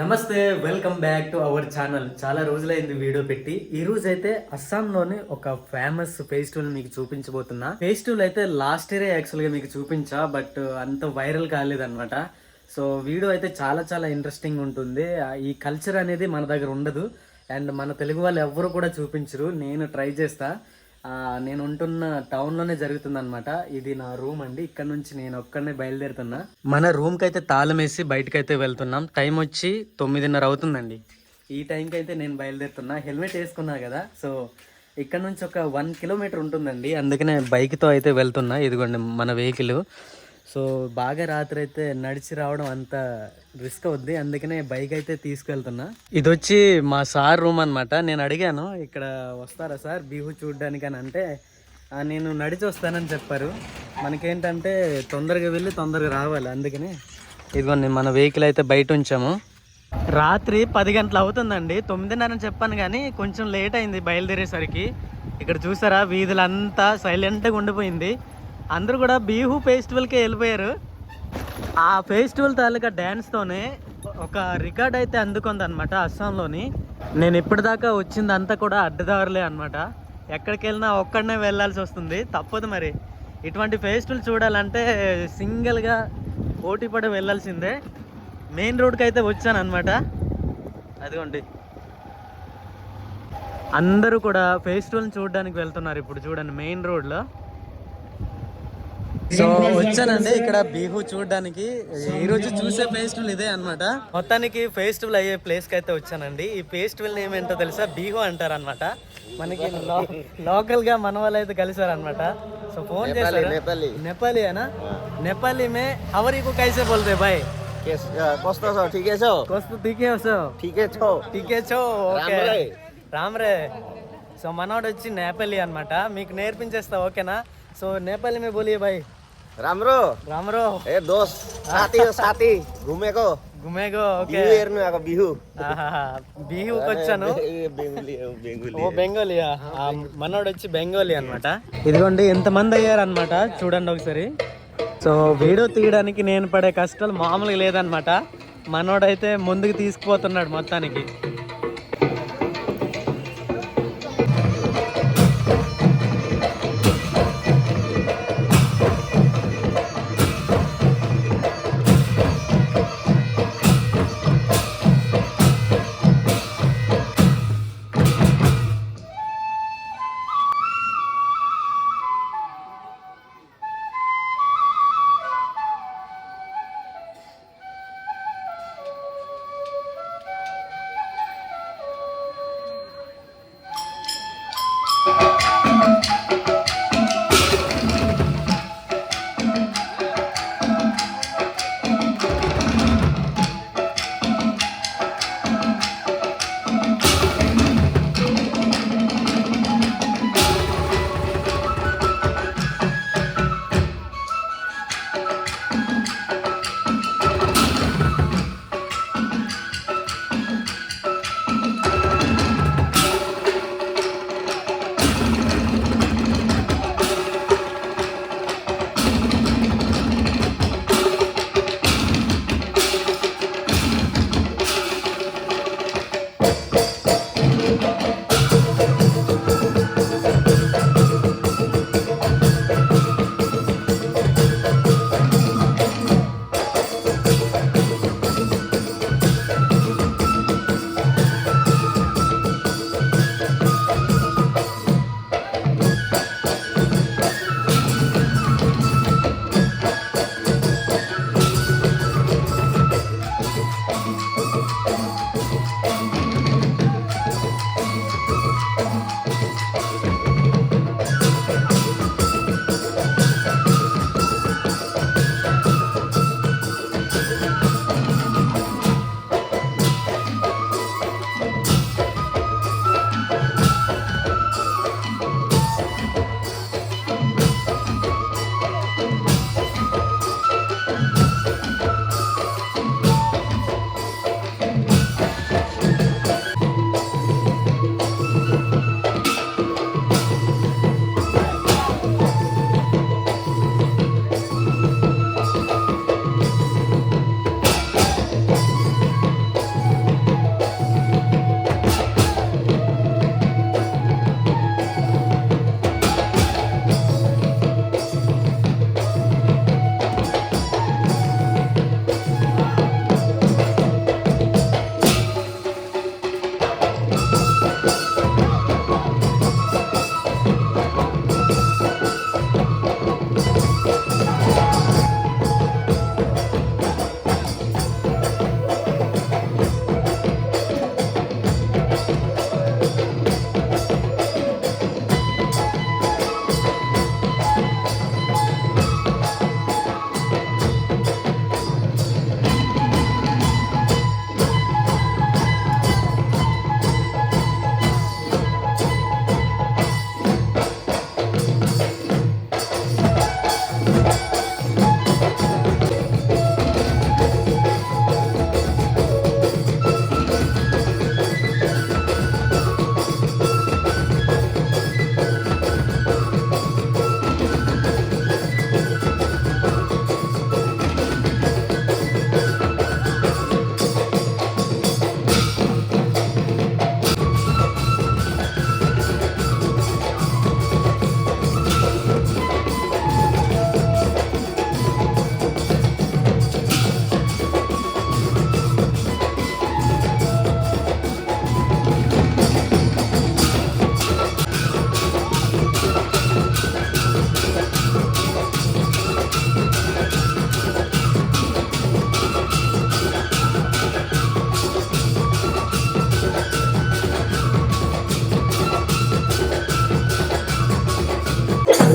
నమస్తే, welcome back to our channel. చాలా రోజులైంది వీడియో పెట్టి. ఈ రోజు అయితే అస్సాంలోని ఒక ఫేమస్ ఫెస్టివల్ మీకు చూపించబోతున్నా. ఫెస్టివల్ అయితే లాస్ట్ ఇయర్ యాక్చువల్గా మీకు చూపించా, బట్ అంత వైరల్ కాలేదన్నమాట. సో వీడియో అయితే చాలా చాలా ఇంట్రెస్టింగ్ ఉంటుంది. ఈ కల్చర్ అనేది మన దగ్గర ఉండదు అండ్ మన తెలుగు వాళ్ళు ఎవ్వరు కూడా చూపించరు. నేను ట్రై చేస్తా. నేను ఉంటున్న టౌన్లోనే జరుగుతుంది అనమాట. ఇది నా రూమ్ అండి. ఇక్కడ నుంచి నేను ఒక్కడనే బయలుదేరుతున్నా. మన రూమ్కి అయితే తాళం వేసి బయటకు అయితే వెళ్తున్నాం. టైం వచ్చి 9:30 అవుతుందండి. ఈ టైంకి అయితే నేను బయలుదేరుతున్నా. హెల్మెట్ వేసుకున్నా కదా, సో ఇక్కడ నుంచి ఒక 1 కిలోమీటర్ ఉంటుందండి. అందుకనే బైక్తో అయితే వెళ్తున్నా. ఇదిగోండి మన వెహికల్. సో బాగా రాత్రి అయితే నడిచి రావడం అంత రిస్క్ అవుద్ది, అందుకనే బైక్ అయితే తీసుకెళ్తున్నా. ఇది వచ్చి మా సార్ రూమ్ అనమాట. నేను అడిగాను ఇక్కడ వస్తారా సార్ బిహు చూడడానికి అని అంటే నేను నడిచి వస్తానని చెప్పారు. మనకేంటంటే తొందరగా వెళ్ళి తొందరగా రావాలి, అందుకని ఇదిగోండి మన వెహికల్ అయితే బయట ఉంచాము. రాత్రి 10 గంటలు అవుతుందండి. 9:30 అని చెప్పాను కానీ కొంచెం లేట్ అయింది బయలుదేరేసరికి. ఇక్కడ చూసారా వీధులంతా సైలెంట్గా ఉండిపోయింది. అందరూ కూడా బిహు ఫెస్టివల్కే వెళ్ళిపోయారు. ఆ ఫెస్టివల్ తాలూకా డ్యాన్స్తోనే ఒక రికార్డ్ అయితే అందుకుంది అనమాట అస్సాంలోని. నేను ఇప్పటిదాకా వచ్చిందంతా కూడా అడ్డదారులే అనమాట. ఎక్కడికి వెళ్ళినా ఒక్కడనే వెళ్ళాల్సి వస్తుంది, తప్పదు మరి. ఇటువంటి ఫెస్టివల్ చూడాలంటే సింగిల్గా పోటీ పడి వెళ్ళాల్సిందే. మెయిన్ రోడ్కి అయితే వచ్చాను అనమాట. అదిగోండి అందరూ కూడా ఫెస్టివల్ని చూడడానికి వెళ్తున్నారు. ఇప్పుడు చూడండి మెయిన్ రోడ్లో. సో వచ్చానండి ఇక్కడ బిహు చూడడానికి. ఈ రోజు చూసే ఫెస్టివల్ ఇదే అనమాట. మొత్తానికి ఫెస్టివల్ అయ్యే ప్లేస్ కి అయితే వచ్చానండి. ఈ ఫెస్టివల్ నేమ్ ఏంటో తెలుసా? బిహు అంటారు అనమాట. మనకి లోకల్ గా మన వాళ్ళు అయితే కలిసారు అనమాట. సో ఫోన్ చేశారు. नेपाली है ना? नेपाली में हवरी को कैसे बोलते हैं भाई? कस्तो छौ? ठिकै छौ? कस्तो ठिकै छौ? ठिकै छौ. ఓకే రామ్రే. సో మనోడు వచ్చి నేపాలి అనమాట. మీకు నేర్పించేస్తా, ఓకేనా? సో నేపాలి में बोलिए भाई. राम्रो राम्रो. ए दोस्त साथी हो, साथी घुमेको ఓకే. बिहु हेर्नु आएको बिहु బిహుకి వచ్చాను. ఓ బెంగాలీయా? మనోడు వచ్చి బెంగాలీ అనమాట. ఇదిగోండి ఎంతమంది అయ్యారనమాట చూడండి ఒకసారి. సో వీడియో తీయడానికి నేను పడే కష్టాలు మామూలుగా లేదనమాట. మనోడైతే ముందుకు తీసుకుపోతున్నాడు మొత్తానికి.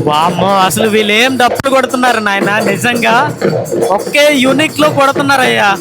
వామ్మో, అసలు వీళ్ళు ఏం డప్పులు కొడుతున్నారు నాయన, నిజంగా ఒకే యూనిక్ లో కొడుతున్నారయ్యా.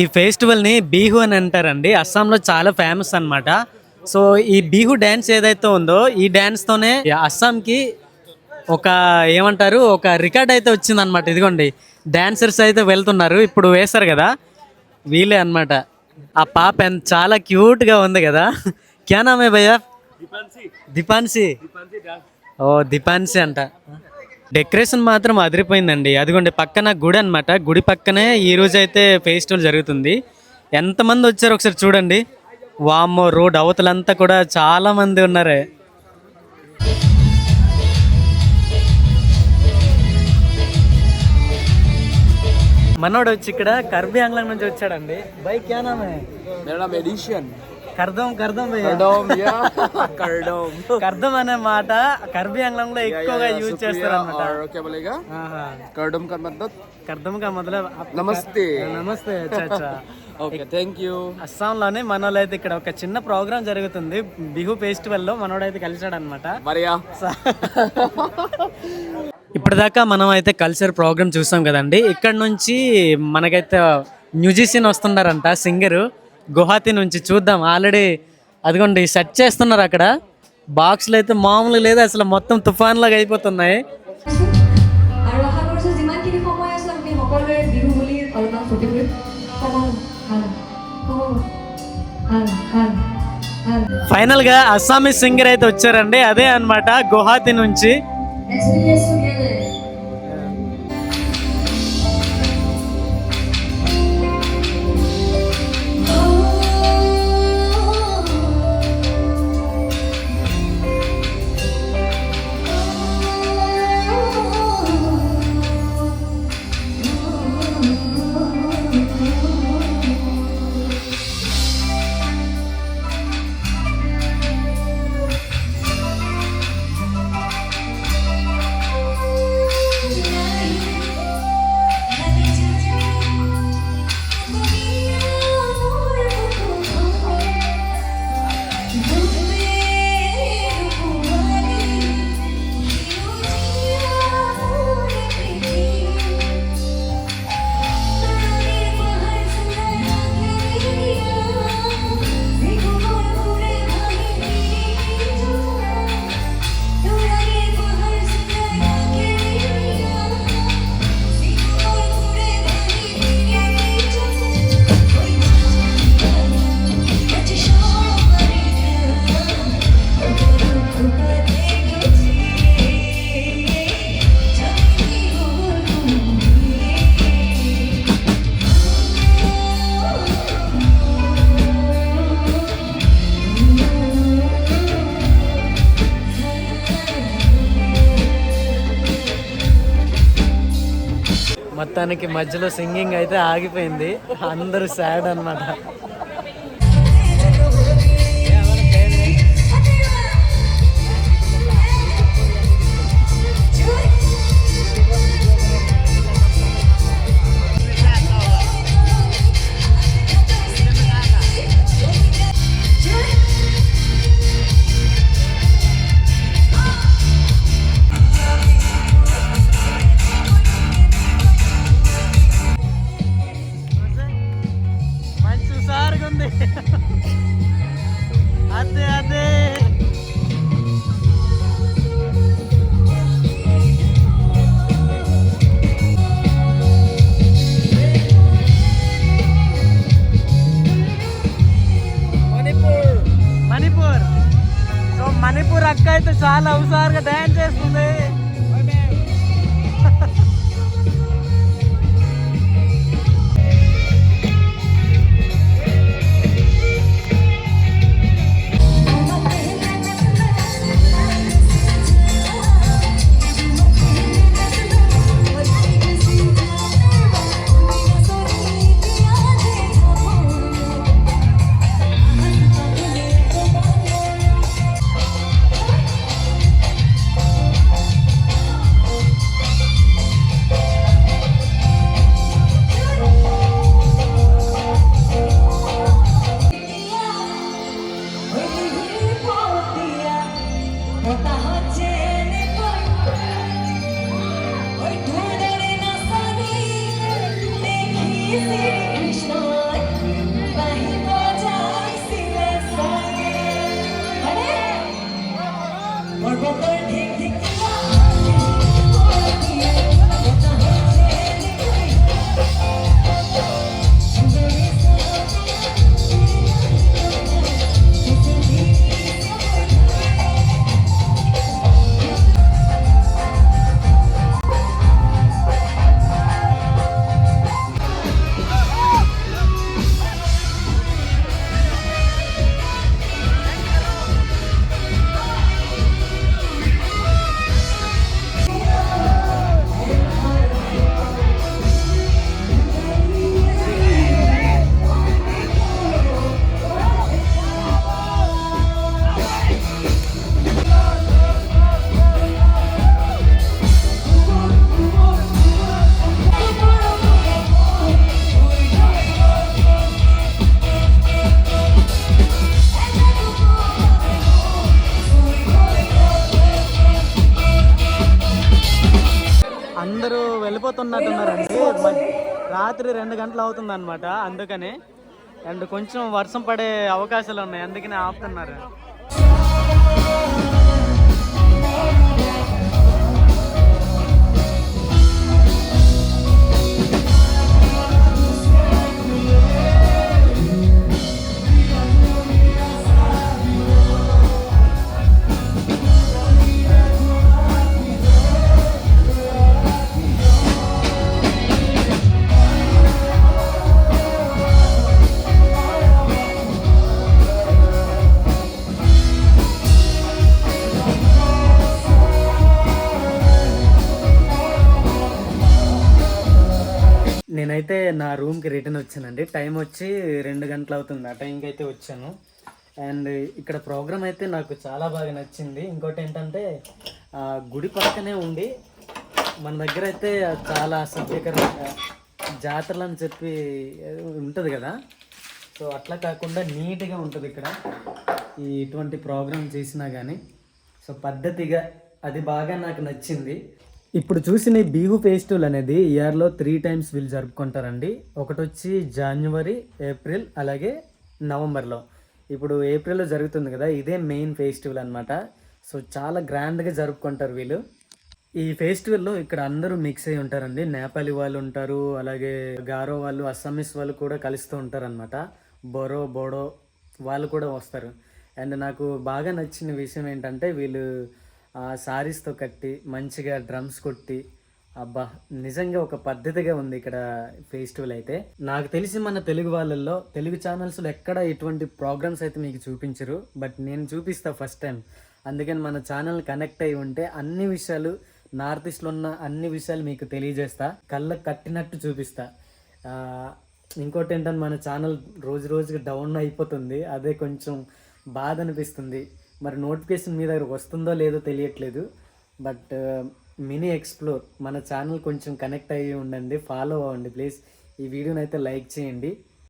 ఈ ఫెస్టివల్ని బిహు అని అంటారండి. అస్సాంలో చాలా ఫేమస్ అన్నమాట. సో ఈ బిహు డ్యాన్స్ ఏదైతే ఉందో ఈ డ్యాన్స్తోనే అస్సాంకి ఒక ఏమంటారు ఒక రికార్డ్ అయితే వచ్చిందనమాట. ఇదిగోండి డాన్సర్స్ అయితే వెళ్తున్నారు, ఇప్పుడు వేస్తారు కదా వీళ్ళే అన్నమాట. ఆ పాప చాలా క్యూట్గా ఉంది కదా. క్యా నామే భయ్యా? దీపాన్సి. ఓ దీపాన్సి అంట. డెకరేషన్ మాత్రం అదిరిపోయిందండి. అదిగోండి పక్కన గుడి అనమాట. గుడి పక్కనే ఈ రోజు అయితే ఫెస్టివల్ జరుగుతుంది. ఎంతమంది వచ్చారు ఒకసారి చూడండి. వామ్మో, రోడ్ అవతలంతా కూడా చాలా మంది ఉన్నారే. మనోడు వచ్చి ఇక్కడ కర్బీ ఆంగ్లం నుంచి వచ్చాడండి. బై క్యా నామ్ హై? मेरा नाम एडिशन। కర్దం కర్దం భయ్యా. Kardom, yeah. Kardom. కర్దం అనే మాట కర్బీ ఆంగ్లంలో ఎక్కువగా యూజ్ చేస్తారు అనమాట. और क्या बोलेगा? Kardom का मतलब? కర్దం కా మతలబ్ నమస్తే. నమస్తే. అచ్చా అచ్చా. Okay, thank you. అస్సాంలోనే మనోళ్ళైతే ఇక్కడ ఒక చిన్న ప్రోగ్రామ్ జరుగుతుంది బిహు ఫెస్టివల్ లో. మనోడైతే కలిసాడు అనమాట. మరియా. ఇప్పటిదాకా మనం అయితే కల్చర్ ప్రోగ్రామ్ చూసాం కదండి. ఇక్కడ నుంచి మనకైతే మ్యూజిషియన్ వస్తున్నారంట, సింగరు గువాహతి నుంచి. చూద్దాం, ఆల్రెడీ అదిగోండి సెట్ చేస్తున్నారు అక్కడ. బాక్స్లు అయితే మామూలు లేదు, అసలు మొత్తం తుఫాన్ లాగా అయిపోతున్నాయి. আৰু আশা কৰিছোঁ যিমানখিনি সময় আছে আমি সকলোৱে বিহু বুলি অলপমান ফূৰ্তি কৰিম. ఫైనల్ గా అస్సామీస్ సింగర్ అయితే వచ్చారండి. అదే అన్నమాట గువాహతి నుంచి. మొత్తానికి మధ్యలో సింగింగ్ అయితే ఆగిపోయింది. అందరూ సాడ్ అన్నమాట. మంచి హుషారుగా ఉంది. అదే అదే మణిపూర్. సో మణిపూర్ అక్క అయితే చాలా హుషారుగా డాన్స్ చేస్తుంది. వెళ్ళిపోతున్నట్టున్నారండి. రాత్రి 2 గంటలు అవుతుంది అనమాట, అందుకని. అండ్ కొంచెం వర్షం పడే అవకాశాలు ఉన్నాయి, అందుకనే ఆపుతున్నారు. నేనైతే నా రూమ్కి రిటర్న్ వచ్చానండి. టైం వచ్చి 2 గంటలు అవుతుంది. ఆ టైంకి అయితే వచ్చాను. అండ్ ఇక్కడ ప్రోగ్రామ్ అయితే నాకు చాలా బాగా నచ్చింది. ఇంకోటి ఏంటంటే గుడి పక్కనే ఉండి మన దగ్గర అయితే చాలా సభ్యకరంగా జాతరలు అని చెప్పి ఉంటుంది కదా, సో అట్లా కాకుండా నీట్గా ఉంటుంది ఇక్కడ. ఇటువంటి ప్రోగ్రామ్ చేసినా కానీ సో పద్ధతిగా, అది బాగా నాకు నచ్చింది. ఇప్పుడు చూసిన ఈ బిహు ఫెస్టివల్ అనేది ఇయర్లో 3 times వీళ్ళు జరుపుకుంటారండి. ఒకటి వచ్చి జనవరి, ఏప్రిల్, అలాగే నవంబర్లో. ఇప్పుడు ఏప్రిల్లో జరుగుతుంది కదా, ఇదే మెయిన్ ఫెస్టివల్ అనమాట. సో చాలా గ్రాండ్గా జరుపుకుంటారు వీళ్ళు. ఈ ఫెస్టివల్లో ఇక్కడ అందరూ మిక్స్ అయి ఉంటారండి. నేపాలీ వాళ్ళు ఉంటారు, అలాగే గారో వాళ్ళు, అస్సామీస్ వాళ్ళు కూడా కలుస్తూ ఉంటారు అనమాట. బోడో వాళ్ళు కూడా వస్తారు. అండ్ నాకు బాగా నచ్చిన విషయం ఏంటంటే వీళ్ళు సారీస్తో కట్టి మంచిగా డ్రమ్స్ కొట్టి, అబ్బా నిజంగా ఒక పద్ధతిగా ఉంది ఇక్కడ ఫెస్టివల్ అయితే. నాకు తెలిసి మన తెలుగు వాళ్ళల్లో, తెలుగు ఛానల్స్లో ఎక్కడ ఇటువంటి ప్రోగ్రామ్స్ అయితే మీకు చూపించరు, బట్ నేను చూపిస్తా ఫస్ట్ టైం. అందుకని మన ఛానల్ కనెక్ట్ అయి ఉంటే అన్ని విషయాలు, నార్త్ ఈస్ట్లో ఉన్న అన్ని విషయాలు మీకు తెలియజేస్తా, కళ్ళకు కట్టినట్టు చూపిస్తా. ఇంకోటి ఏంటంటే మన ఛానల్ రోజు రోజుకి డౌన్ అయిపోతుంది, అదే కొంచెం బాధ అనిపిస్తుంది. మరి నోటిఫికేషన్ మీ దగ్గర వస్తుందో లేదో తెలియట్లేదు. బట్ మినీ ఎక్స్ప్లోర్ మన ఛానల్ కొంచెం కనెక్ట్ అయ్యి ఉండండి, ఫాలో అవ్వండి ప్లీజ్. ఈ వీడియోని అయితే లైక్ చేయండి.